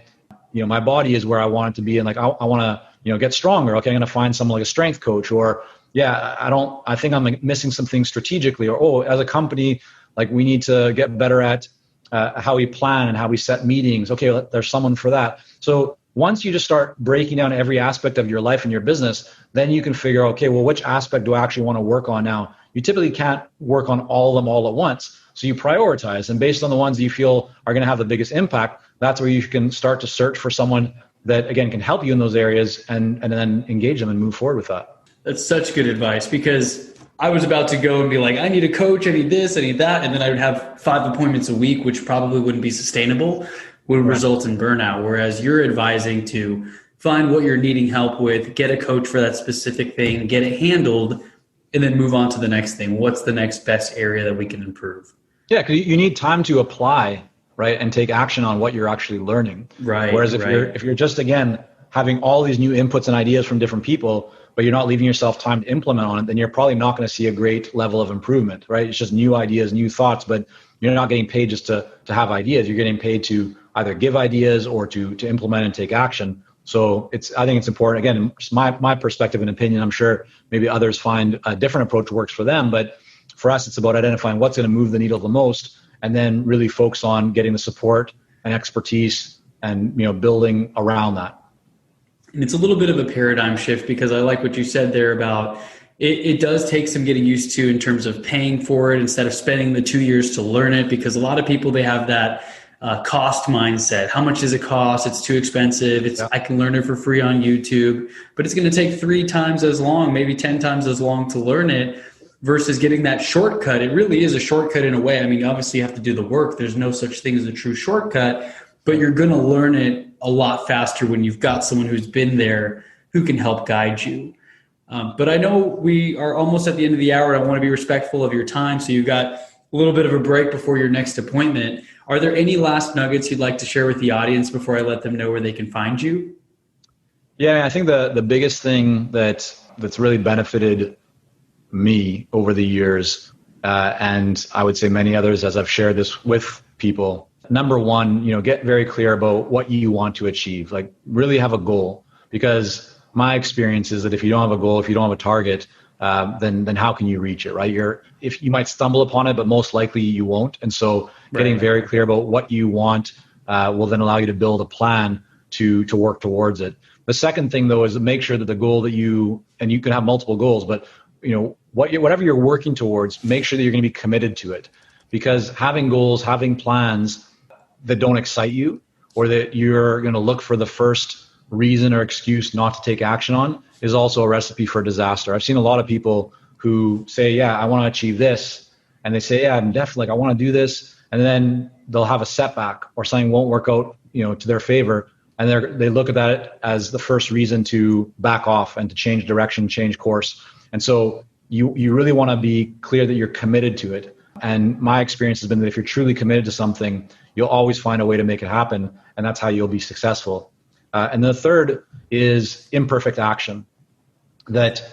body is where I want it to be. And like, I want to, get stronger. Okay. I'm going to find someone like a strength coach, or I think I'm like missing some things strategically, or, as a company, like we need to get better at how we plan and how we set meetings. Okay. There's someone for that. So once you just start breaking down every aspect of your life and your business, then you can figure, okay, well, which aspect do I actually want to work on now? You typically can't work on all of them all at once. So you prioritize, and based on the ones that you feel are going to have the biggest impact, that's where you can start to search for someone that, again, can help you in those areas and then engage them and move forward with that. That's such good advice, because I was about to go and be like, I need a coach, I need this, I need that. And then I would have 5 appointments a week, which probably wouldn't be sustainable, would result in burnout. Whereas you're advising to find what you're needing help with, get a coach for that specific thing, get it handled, and then move on to the next thing. What's the next best area that we can improve? Yeah, because you need time to apply, right, and take action on what you're actually learning. Right. Whereas if you're just, again, having all these new inputs and ideas from different people, but you're not leaving yourself time to implement on it, then you're probably not going to see a great level of improvement, right? It's just new ideas, new thoughts, but you're not getting paid just to have ideas. You're getting paid to either give ideas or to implement and take action. So I think it's important. Again, just my perspective and opinion. I'm sure maybe others find a different approach works for them, but for us, it's about identifying what's going to move the needle the most, and then really focus on getting the support and expertise and building around that. And it's a little bit of a paradigm shift, because I like what you said there about it does take some getting used to in terms of paying for it instead of spending the 2 years to learn it, because a lot of people, they have that cost mindset. How much does it cost? It's too expensive. I can learn it for free on YouTube, but it's going to take 3 times as long, maybe 10 times as long to learn it, versus getting that shortcut. It really is a shortcut in a way. I mean, obviously you have to do the work. There's no such thing as a true shortcut, but you're going to learn it a lot faster when you've got someone who's been there who can help guide you. But I know we are almost at the end of the hour. I want to be respectful of your time. So you've got a little bit of a break before your next appointment. Are there any last nuggets you'd like to share with the audience before I let them know where they can find you? Yeah, I think the biggest thing that's really benefited me over the years, and I would say many others as I've shared this with people. Number one, get very clear about what you want to achieve. Like really have a goal, because my experience is that if you don't have a goal, if you don't have a target, then how can you reach it, right? If you might stumble upon it, but most likely you won't. And so getting very clear about what you want will then allow you to build a plan to work towards it. The second thing though is to make sure that the goal that you can have multiple goals, but whatever you're working towards, make sure that you're going to be committed to it. Because having goals, having plans that don't excite you, or that you're going to look for the first reason or excuse not to take action on, is also a recipe for disaster. I've seen a lot of people who say, yeah, I want to achieve this. And they say, yeah, I'm definitely I want to do this. And then they'll have a setback or something won't work out, to their favor. And they look at that as the first reason to back off and to change direction, change course. And so you really want to be clear that you're committed to it. And my experience has been that if you're truly committed to something, you'll always find a way to make it happen. And that's how you'll be successful. And the third is imperfect action. That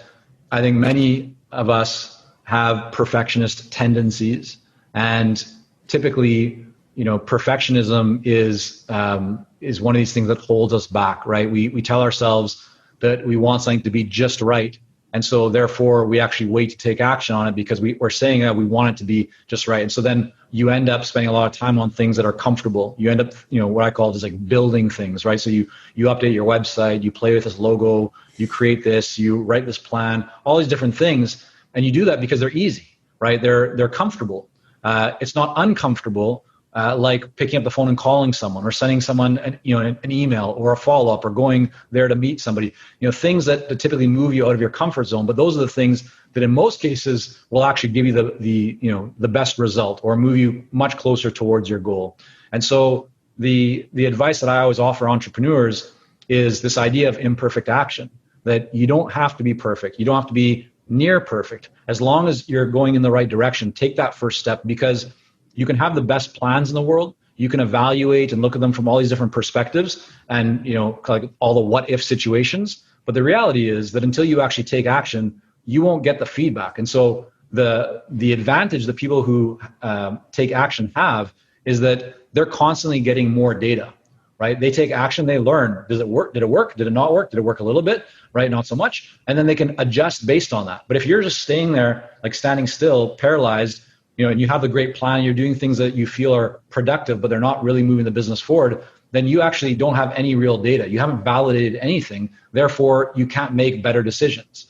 I think many of us have perfectionist tendencies. And typically, perfectionism is one of these things that holds us back, right? We tell ourselves that we want something to be just right. And so therefore we actually wait to take action on it because we're saying that we want it to be just right. And so then you end up spending a lot of time on things that are comfortable. You end up, what I call just like building things, right? So you update your website, you play with this logo, you create this, you write this plan, all these different things. And you do that because they're easy, right? They're comfortable. It's not uncomfortable, like picking up the phone and calling someone or sending someone an email or a follow-up or going there to meet somebody, things that typically move you out of your comfort zone. But those are the things that in most cases will actually give you the best result or move you much closer towards your goal. And so the advice that I always offer entrepreneurs is this idea of imperfect action, that you don't have to be perfect. You don't have to be near perfect. As long as you're going in the right direction, take that first step, because you can have the best plans in the world. You can evaluate and look at them from all these different perspectives and, like all the what if situations. But the reality is that until you actually take action, you won't get the feedback. And so the advantage that people who take action have is that they're constantly getting more data, right? They take action, they learn. Does it work? Did it work? Did it not work? Did it work a little bit? Right? Not so much. And then they can adjust based on that. But if you're just staying there, like standing still, paralyzed, and you have a great plan, you're doing things that you feel are productive, but they're not really moving the business forward, then you actually don't have any real data. You haven't validated anything. Therefore, you can't make better decisions.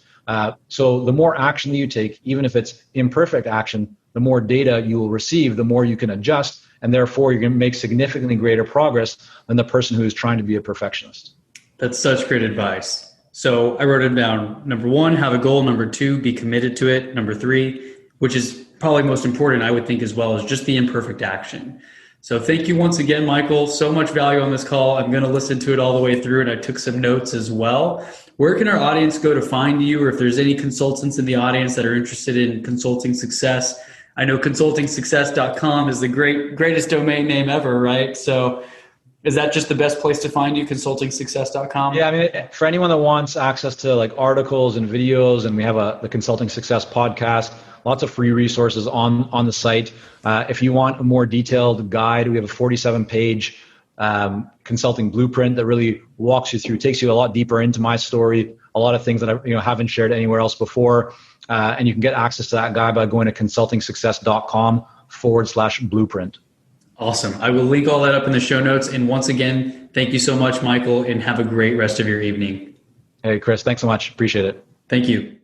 So the more action that you take, even if it's imperfect action, the more data you will receive, the more you can adjust, and therefore you're going to make significantly greater progress than the person who is trying to be a perfectionist. That's such great advice. So I wrote it down. Number 1, have a goal. Number 2, be committed to it. Number 3, which is probably most important, I would think as well, is just the imperfect action. So thank you once again, Michael. So much value on this call. I'm going to listen to it all the way through, and I took some notes as well. Where can our audience go to find you, or if there's any consultants in the audience that are interested in consulting success? I know consultingsuccess.com is the greatest domain name ever, right? So is that just the best place to find you, consultingsuccess.com? Yeah, I mean, for anyone that wants access to like articles and videos, and we have the Consulting Success podcast, lots of free resources on the site. If you want a more detailed guide, we have a 47-page consulting blueprint that really walks you through, takes you a lot deeper into my story, a lot of things that I haven't shared anywhere else before. And you can get access to that guide by going to consultingsuccess.com/blueprint. Awesome. I will link all that up in the show notes. And once again, thank you so much, Michael, and have a great rest of your evening. Hey, Chris, thanks so much. Appreciate it. Thank you.